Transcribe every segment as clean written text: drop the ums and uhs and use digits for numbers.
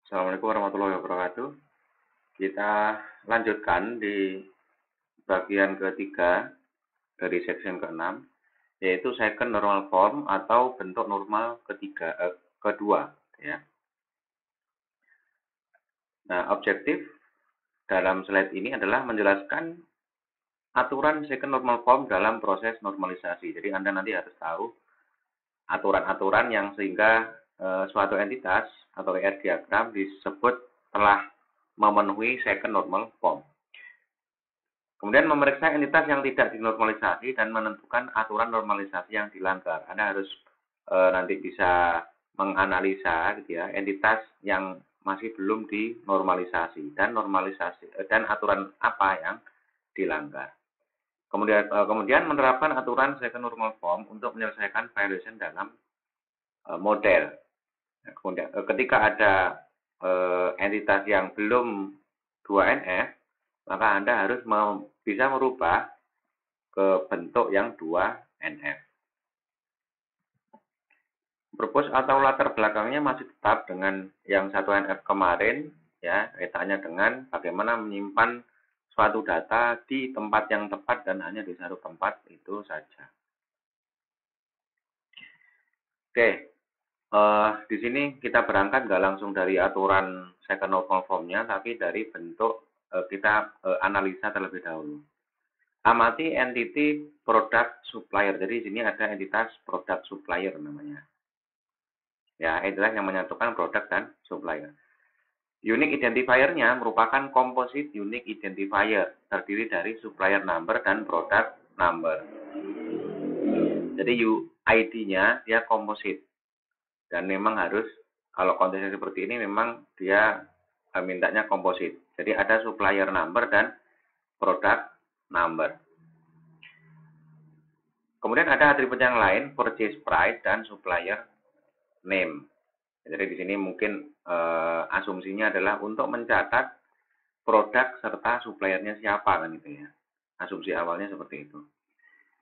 Assalamualaikum warahmatullahi wabarakatuh. Kita lanjutkan di bagian ketiga dari section ke-6, yaitu second normal form atau bentuk normal kedua. Ya. Nah, objektif dalam slide ini adalah menjelaskan aturan second normal form dalam proses normalisasi. Jadi Anda nanti harus tahu aturan-aturan yang sehingga suatu entitas atau ER diagram disebut telah memenuhi second normal form. Kemudian memeriksa entitas yang tidak dinormalisasi dan menentukan aturan normalisasi yang dilanggar. Anda harus nanti bisa menganalisa gitu ya, entitas yang masih belum dinormalisasi dan aturan apa yang dilanggar. Kemudian menerapkan aturan second normal form untuk menyelesaikan violation dalam model. Kemudian ketika ada entitas yang belum 2NF, maka Anda harus bisa merubah ke bentuk yang 2NF. Purpose atau latar belakangnya masih tetap dengan yang 1NF kemarin, ya, kaitannya dengan bagaimana menyimpan suatu data di tempat yang tepat dan hanya di satu tempat itu saja. Oke, di sini kita berangkat nggak langsung dari aturan second normal form-nya, tapi dari bentuk kita analisa terlebih dahulu. Amati entity product supplier. Jadi di sini ada entitas product supplier namanya. Ya, entitas yang menyatukan produk dan supplier. Unique identifier-nya merupakan composite unique identifier, terdiri dari supplier number dan product number. Jadi ID-nya dia composite. Dan memang harus, kalau konteksnya seperti ini memang dia mintanya komposit. Jadi ada supplier number dan product number. Kemudian ada atribut yang lain, purchase price dan supplier name. Jadi di sini mungkin asumsinya adalah untuk mencatat produk serta suppliernya siapa kan gitu ya. Asumsi awalnya seperti itu.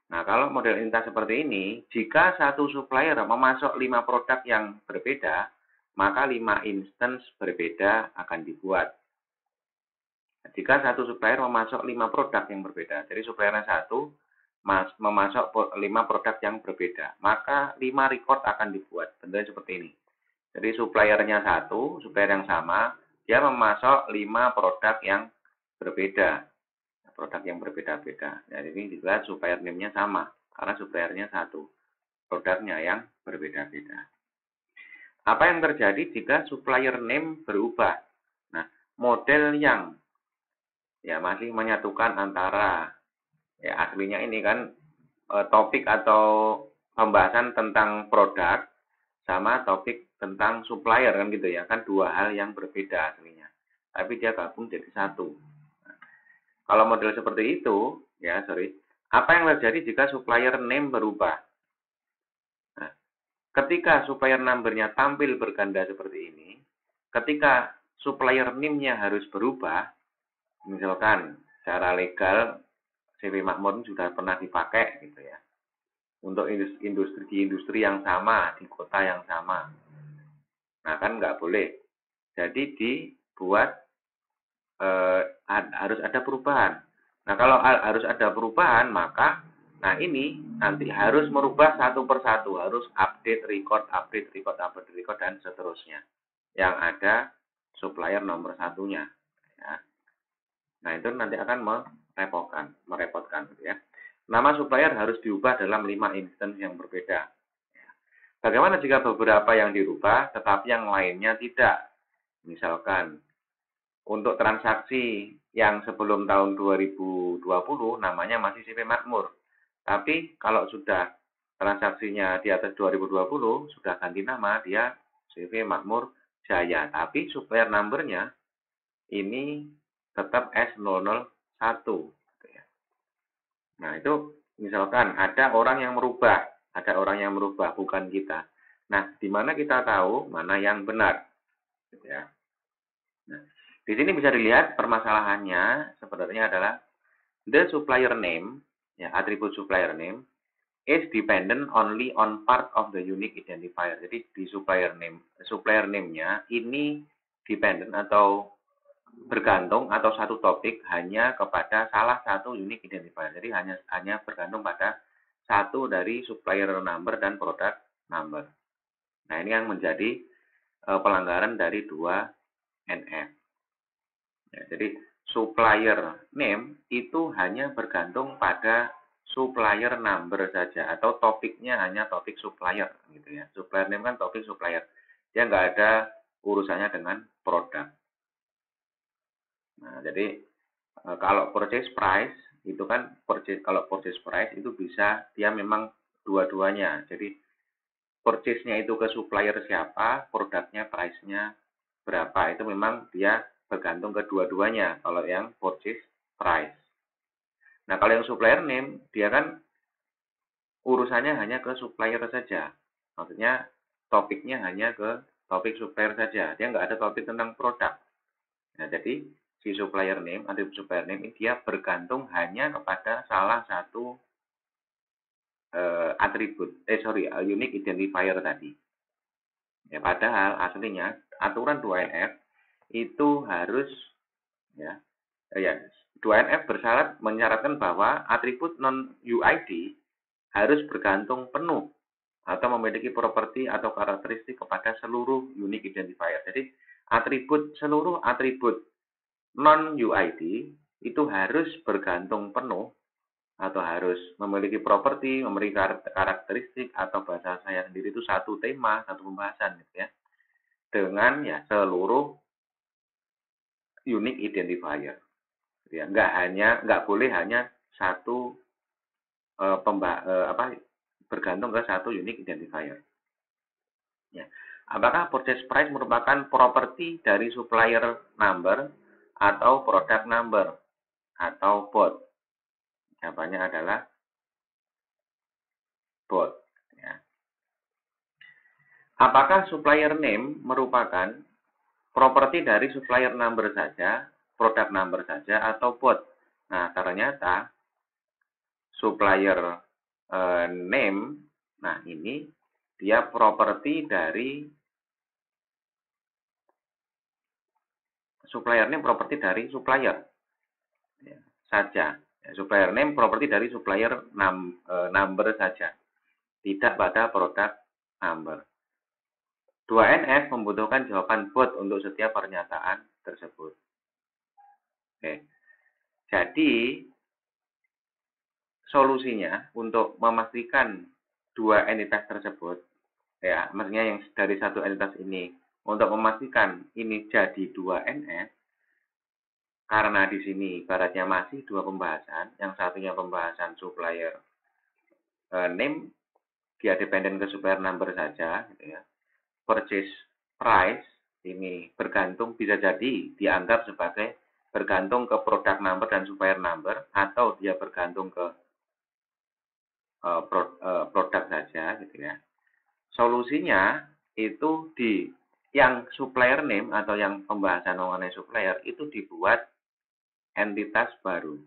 Nah, kalau model entitas seperti ini, jika satu supplier memasok 5 produk yang berbeda, maka 5 instance berbeda akan dibuat. Jika satu supplier memasok 5 produk yang berbeda, jadi suppliernya satu memasok 5 produk yang berbeda, maka 5 record akan dibuat. Bentuknya seperti ini. Jadi suppliernya satu, supplier yang sama, dia memasok 5 produk yang berbeda. Produk yang berbeda-beda. Jadi ini juga supplier name-nya sama, karena suppliernya satu. Produknya yang berbeda-beda. Apa yang terjadi jika supplier name berubah? Nah, model yang ya masih menyatukan antara ya aslinya ini kan topik atau pembahasan tentang produk sama topik tentang supplier kan gitu ya, kan dua hal yang berbeda aslinya, tapi dia gabung jadi satu. Nah, kalau model seperti itu ya apa yang terjadi jika supplier name berubah? Nah, ketika supplier number-nya tampil berganda seperti ini, ketika supplier name-nya harus berubah, misalkan secara legal CV Makmur sudah pernah dipakai gitu ya, untuk industri yang sama, di kota yang sama. Nah, kan nggak boleh. Jadi dibuat harus ada perubahan. Nah, kalau harus ada perubahan, maka nah ini nanti harus merubah satu persatu, harus update record, dan seterusnya. Yang ada supplier nomor satunya. Ya. Nah, itu nanti akan merepotkan gitu ya. Nama supplier harus diubah dalam 5 instance yang berbeda. Bagaimana jika beberapa yang dirubah, tetapi yang lainnya tidak? Misalkan, untuk transaksi yang sebelum tahun 2020, namanya masih CV Makmur. Tapi kalau sudah transaksinya di atas 2020, sudah ganti nama, dia CV Makmur Jaya. Tapi supplier number-nya ini tetap S001. Nah, itu misalkan ada orang yang merubah, bukan kita. Nah, di mana kita tahu mana yang benar? Gitu ya. Nah, di sini bisa dilihat permasalahannya sebenarnya adalah the supplier name, ya, atribut supplier name is dependent only on part of the unique identifier. Jadi di supplier name-nya ini dependent atau bergantung atau satu topik hanya kepada salah satu unique identifier. Jadi hanya bergantung pada satu dari supplier number dan product number. Nah, ini yang menjadi pelanggaran dari 2NF. Ya, jadi supplier name itu hanya bergantung pada supplier number saja atau topiknya hanya topik supplier gitu ya. Supplier name kan topik supplier. Dia nggak ada urusannya dengan produk. Nah, jadi kalau purchase price itu kan kalau purchase price itu bisa dia memang dua-duanya. Jadi purchase-nya itu ke supplier siapa, produknya price-nya berapa. Itu memang dia bergantung ke dua-duanya kalau yang purchase price. Nah, kalau yang supplier name dia kan urusannya hanya ke supplier saja. Maksudnya topiknya hanya ke topik supplier saja. Dia nggak ada topik tentang produk. Nah, jadi si supplier name, atribut supplier name ini dia bergantung hanya kepada salah satu unique identifier tadi. Ya, padahal aslinya aturan 2NF itu harus ya 2NF mensyaratkan bahwa atribut non UID harus bergantung penuh atau memiliki properti atau karakteristik kepada seluruh unique identifier. Jadi seluruh atribut non UID itu harus bergantung penuh atau harus memiliki properti, memiliki karakteristik atau bahasa saya sendiri itu satu tema, satu pembahasan gitu ya. Dengan ya seluruh unique identifier. Ya, nggak boleh hanya satu bergantung ke satu unique identifier. Ya. Apakah purchase price merupakan properti dari supplier number atau product number atau both? Jawabannya adalah both. Ya. Apakah supplier name merupakan properti dari supplier number saja, product number saja, atau both? Nah, ternyata supplier name, nah ini dia properti dari supplier name properti dari supplier ya, saja. Ya, supplier name properti dari supplier number saja, tidak pada produk number. 2NF membutuhkan jawaban both untuk setiap pernyataan tersebut. Oke. Jadi solusinya untuk memastikan dua entitas tersebut, ya, maksudnya yang dari satu entitas ini, untuk memastikan ini jadi 2NF, karena di sini ibaratnya masih dua pembahasan, yang satunya pembahasan supplier name, dia dependen ke supplier number saja, gitu ya. Purchase price ini bergantung, bisa jadi dianggap sebagai bergantung ke product number dan supplier number, atau dia bergantung ke produk saja gitu ya. Solusinya itu di yang supplier name atau yang pembahasan mengenai supplier itu dibuat entitas baru.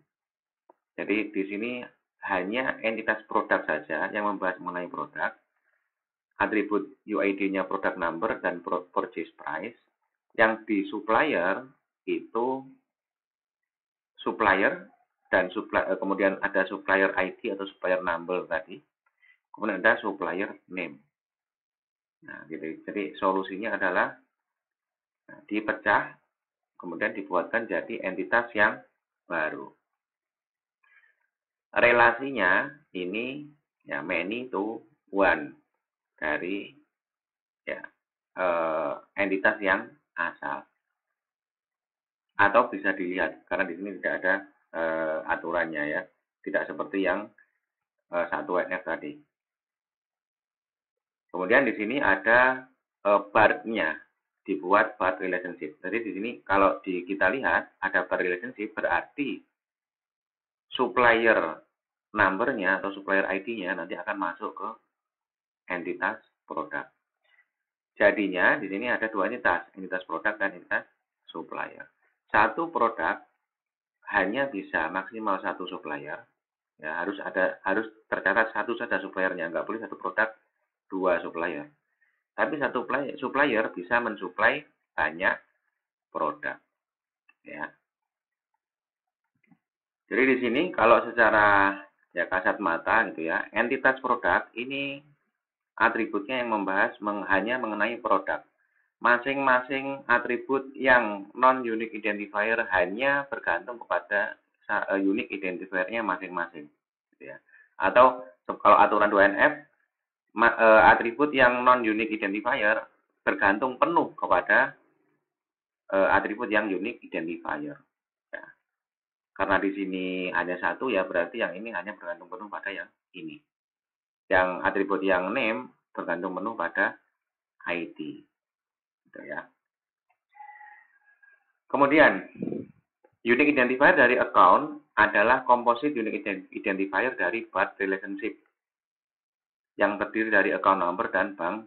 Jadi di sini hanya entitas produk saja yang membahas mengenai produk. Atribut UID-nya product number dan purchase price. Yang di supplier itu supplier dan kemudian ada supplier ID atau supplier number tadi. Kemudian ada supplier name. Nah, gitu. Jadi solusinya adalah dipecah, kemudian dibuatkan jadi entitas yang baru. Relasinya ini ya many to one dari ya entitas yang asal. Atau bisa dilihat karena di sini tidak ada aturannya ya, tidak seperti yang 1NF tadi. Kemudian di sini ada bar-nya, dibuat bar relationship. Jadi di sini kalau kita lihat ada bar relationship berarti supplier number-nya atau supplier ID-nya nanti akan masuk ke entitas produk. Jadinya di sini ada dua entitas produk dan entitas supplier. Satu produk hanya bisa maksimal satu supplier. Ya, harus tercatat satu saja suppliernya, nggak boleh satu produk dua supplier. Tapi satu supplier bisa mensuplai banyak produk. Ya. Jadi di sini kalau secara ya kasat mata gitu ya, entitas produk ini atributnya yang membahas hanya mengenai produk. Masing-masing atribut yang non-unique identifier hanya bergantung kepada unique identifier-nya masing-masing. Gitu ya. Atau kalau aturan 2NF, atribut yang non-unique identifier bergantung penuh kepada atribut yang unique identifier. Ya. Karena di sini hanya satu, ya berarti yang ini hanya bergantung penuh pada yang ini. Yang atribut yang name bergantung penuh pada ID. Gitu ya. Kemudian, unique identifier dari account adalah composite unique identifier dari BART relationship yang terdiri dari account number dan bank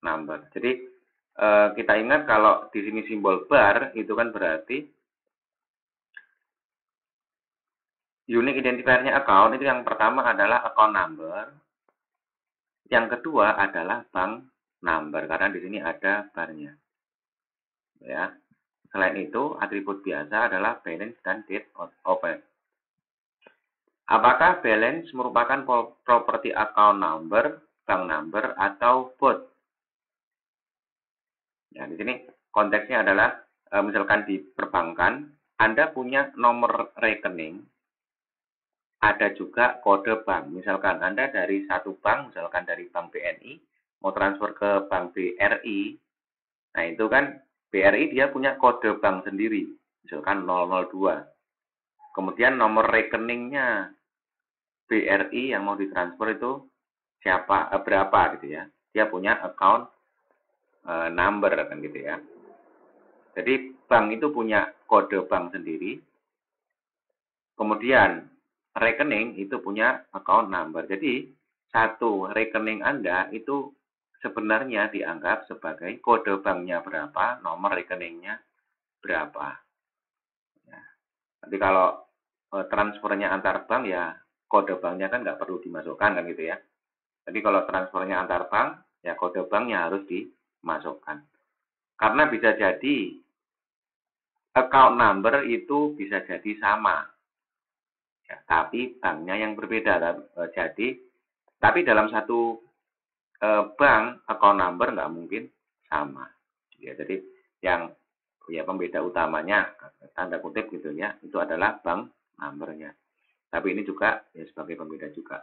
number. Jadi, kita ingat kalau di sini simbol bar itu kan berarti unique identifier-nya account itu yang pertama adalah account number, yang kedua adalah bank number karena di sini ada barnya. Ya. Selain itu, atribut biasa adalah balance dan date open. Apakah balance merupakan properti account number, bank number, atau both? Ya, di sini konteksnya adalah misalkan di perbankan, Anda punya nomor rekening, ada juga kode bank. Misalkan Anda dari satu bank, misalkan dari bank BNI, mau transfer ke bank BRI, nah itu kan BRI dia punya kode bank sendiri, misalkan 002. Kemudian nomor rekeningnya BRI yang mau ditransfer itu siapa, berapa gitu ya. Dia punya account number kan gitu ya. Jadi bank itu punya kode bank sendiri. Kemudian rekening itu punya account number. Jadi satu rekening Anda itu sebenarnya dianggap sebagai kode banknya berapa, nomor rekeningnya berapa. Ya. Nanti kalau transfernya antar bank ya kode banknya kan nggak perlu dimasukkan kan gitu ya. Jadi kalau transfernya antar bank ya kode banknya harus dimasukkan. Karena bisa jadi account number itu bisa jadi sama. Ya, tapi banknya yang berbeda. Jadi tapi dalam satu bank account number nggak mungkin sama. Ya, jadi yang ya pembeda utamanya tanda kutip gitu ya itu adalah bank numbernya. Tapi ini juga ya sebagai pembeda juga.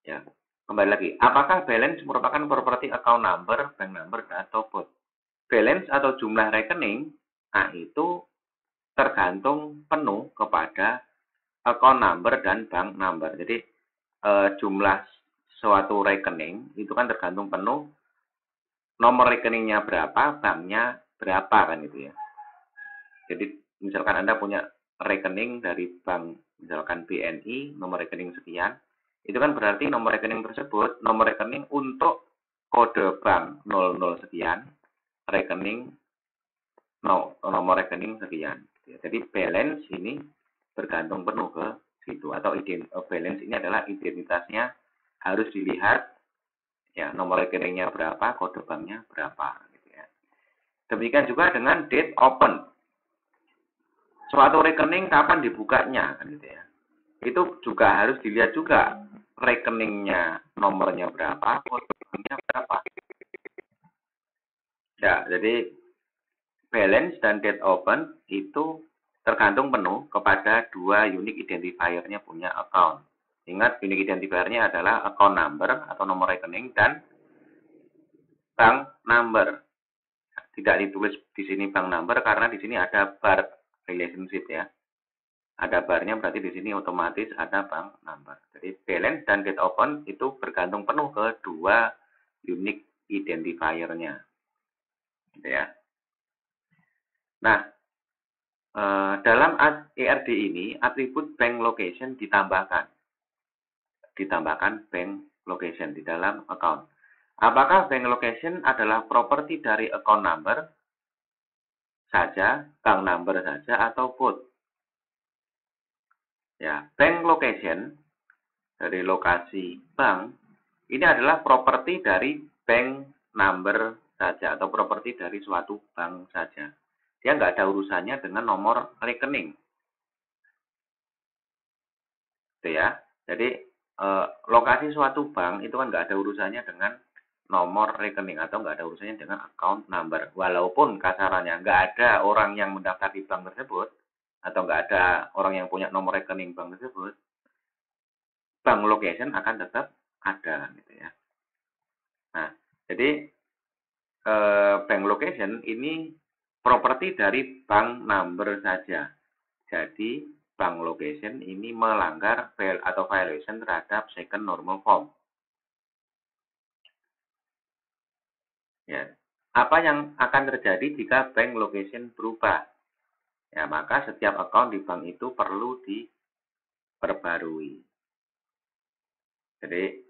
Ya, kembali lagi. Apakah balance merupakan properti account number, bank number, atau both? Balance atau jumlah rekening, nah itu tergantung penuh kepada account number dan bank number. Jadi jumlah suatu rekening itu kan tergantung penuh nomor rekeningnya berapa, banknya berapa kan gitu ya. Jadi misalkan Anda punya rekening dari bank misalkan BNI, nomor rekening sekian, itu kan berarti nomor rekening tersebut, nomor rekening untuk kode bank 00 sekian, rekening nomor rekening sekian. Jadi balance ini bergantung penuh ke situ atau balance ini adalah identitasnya harus dilihat ya nomor rekeningnya berapa, kode banknya berapa gitu ya. Demikian juga dengan date open. Suatu rekening kapan dibukanya kan gitu ya. Itu juga harus dilihat juga rekeningnya nomornya berapa, kode banknya berapa. Ya, jadi balance dan date open itu tergantung penuh kepada dua unique identifier-nya punya account. Ingat, unique identifier-nya adalah account number atau nomor rekening dan bank number. Tidak ditulis di sini bank number karena di sini ada bar relationship ya. Ada barnya berarti di sini otomatis ada bank number. Jadi balance dan date open itu bergantung penuh ke dua unique identifier-nya. Gitu ya. Nah, dalam ERD ini atribut bank location ditambahkan bank location di dalam account. Apakah bank location adalah properti dari account number saja, bank number saja, atau both? Ya, bank location dari lokasi bank ini adalah properti dari bank number saja atau properti dari suatu bank saja. Dia nggak ada urusannya dengan nomor rekening, gitu ya. Jadi lokasi suatu bank itu kan nggak ada urusannya dengan nomor rekening atau nggak ada urusannya dengan account number. Walaupun kasarannya nggak ada orang yang mendaftar di bank tersebut atau nggak ada orang yang punya nomor rekening bank tersebut, bank location akan tetap ada, gitu ya. Nah, jadi bank location ini properti dari bank number saja. Jadi bank location ini melanggar atau violation terhadap second normal form. Ya. Apa yang akan terjadi jika bank location berubah? Ya, maka setiap account di bank itu perlu diperbarui. Jadi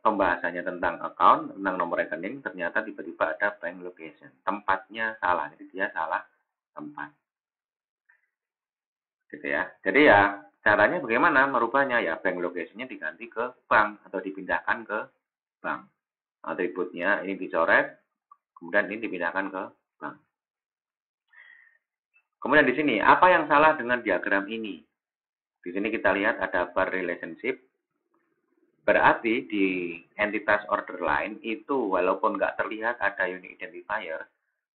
pembahasannya tentang account, tentang nomor rekening, ternyata tiba-tiba ada bank location. Tempatnya salah, jadi dia salah tempat. Gitu ya. Jadi ya caranya bagaimana merubahnya? Ya bank location-nya diganti ke bank atau dipindahkan ke bank. Atributnya ini dicoret, kemudian ini dipindahkan ke bank. Kemudian di sini, apa yang salah dengan diagram ini? Di sini kita lihat ada bar relationship. Berarti di entitas order line itu walaupun nggak terlihat ada unique identifier,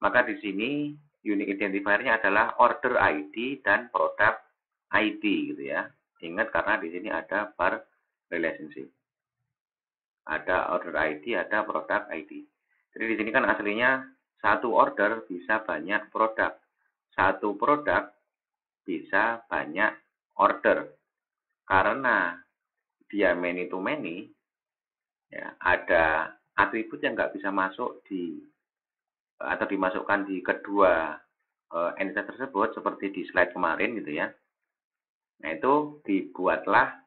maka di sini unique identifier-nya adalah order ID dan product ID gitu ya. Ingat karena di sini ada bar relationship. Ada order ID, ada product ID. Jadi di sini kan aslinya satu order bisa banyak produk. Satu produk bisa banyak order. Karena dia many to many, ya, ada atribut yang nggak bisa masuk di atau dimasukkan di kedua entitas tersebut seperti di slide kemarin gitu ya. Nah itu dibuatlah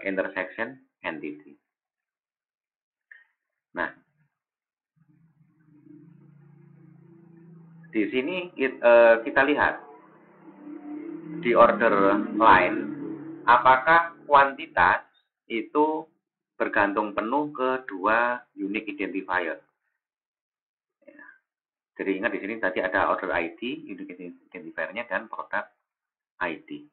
intersection entity. Nah di sini kita lihat di order line apakah kuantitas itu bergantung penuh ke dua unique identifier. Ya. Jadi ingat di sini tadi ada order ID, unique identifier-nya dan product ID.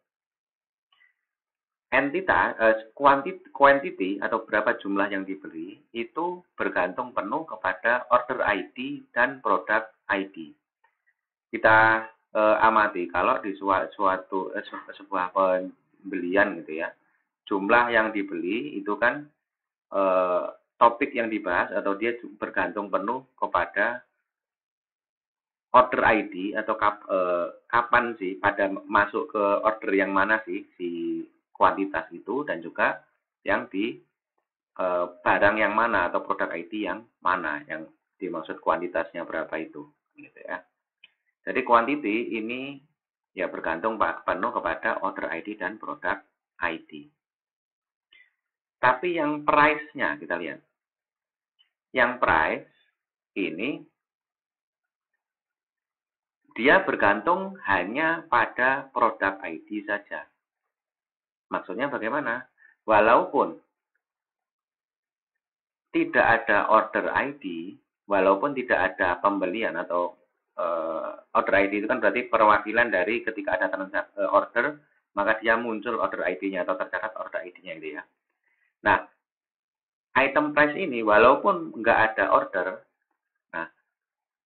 Quantity atau berapa jumlah yang dibeli itu bergantung penuh kepada order ID dan product ID. Kita amati kalau di sebuah pembelian gitu ya, jumlah yang dibeli itu kan topik yang dibahas atau dia bergantung penuh kepada order ID atau kapan sih pada masuk ke order yang mana sih si kuantitas itu dan juga yang di barang yang mana atau produk ID yang mana yang dimaksud kuantitasnya berapa itu gitu ya. Jadi quantity ini ya bergantung penuh kepada order ID dan produk ID. Tapi yang price-nya kita lihat. Yang price ini dia bergantung hanya pada produk ID saja. Maksudnya bagaimana? Walaupun tidak ada order ID, walaupun tidak ada pembelian atau order ID itu kan berarti perwakilan dari ketika ada order, maka dia muncul order ID-nya atau tercatat order ID-nya gitu ya. Nah, item price ini walaupun nggak ada order, nah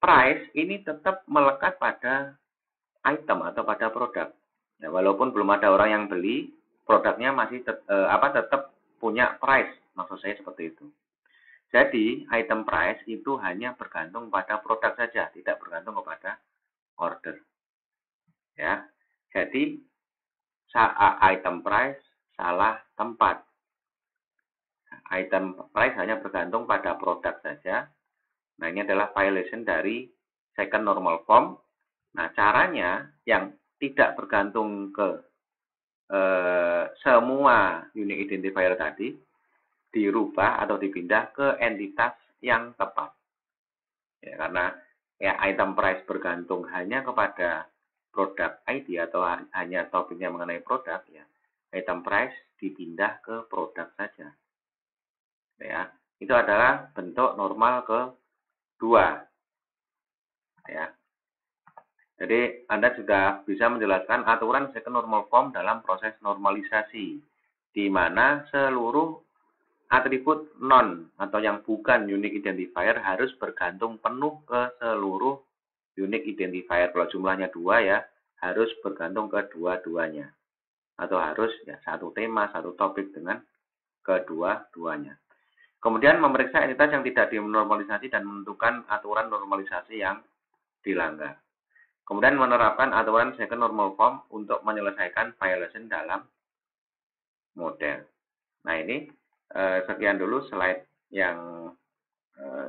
price ini tetap melekat pada item atau pada produk. Ya, walaupun belum ada orang yang beli, produknya masih tetap punya price. Maksud saya seperti itu. Jadi, item price itu hanya bergantung pada produk saja, tidak bergantung kepada order. Ya. Jadi, item price salah tempat. Item price hanya bergantung pada produk saja. Nah, ini adalah violation dari second normal form. Nah, caranya yang tidak bergantung ke semua unique identifier tadi dirubah atau dipindah ke entitas yang tepat. Ya, karena ya item price bergantung hanya kepada produk ID atau hanya topiknya mengenai produk ya. Item price dipindah ke produk saja. Ya, itu adalah bentuk normal ke 2. Ya. Jadi Anda sudah bisa menjelaskan aturan second normal form dalam proses normalisasi, di mana seluruh atribut non atau yang bukan unique identifier harus bergantung penuh ke seluruh unique identifier. Kalau jumlahnya 2 ya, harus bergantung ke dua-duanya. Atau harus ya satu tema, satu topik dengan kedua-duanya. Kemudian memeriksa entitas yang tidak dinormalisasi dan menentukan aturan normalisasi yang dilanggar. Kemudian menerapkan aturan second normal form untuk menyelesaikan violation dalam model. Nah ini sekian dulu slide yang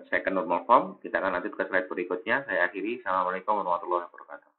second normal form. Kita akan lanjut ke slide berikutnya. Saya akhiri. Assalamualaikum warahmatullahi wabarakatuh.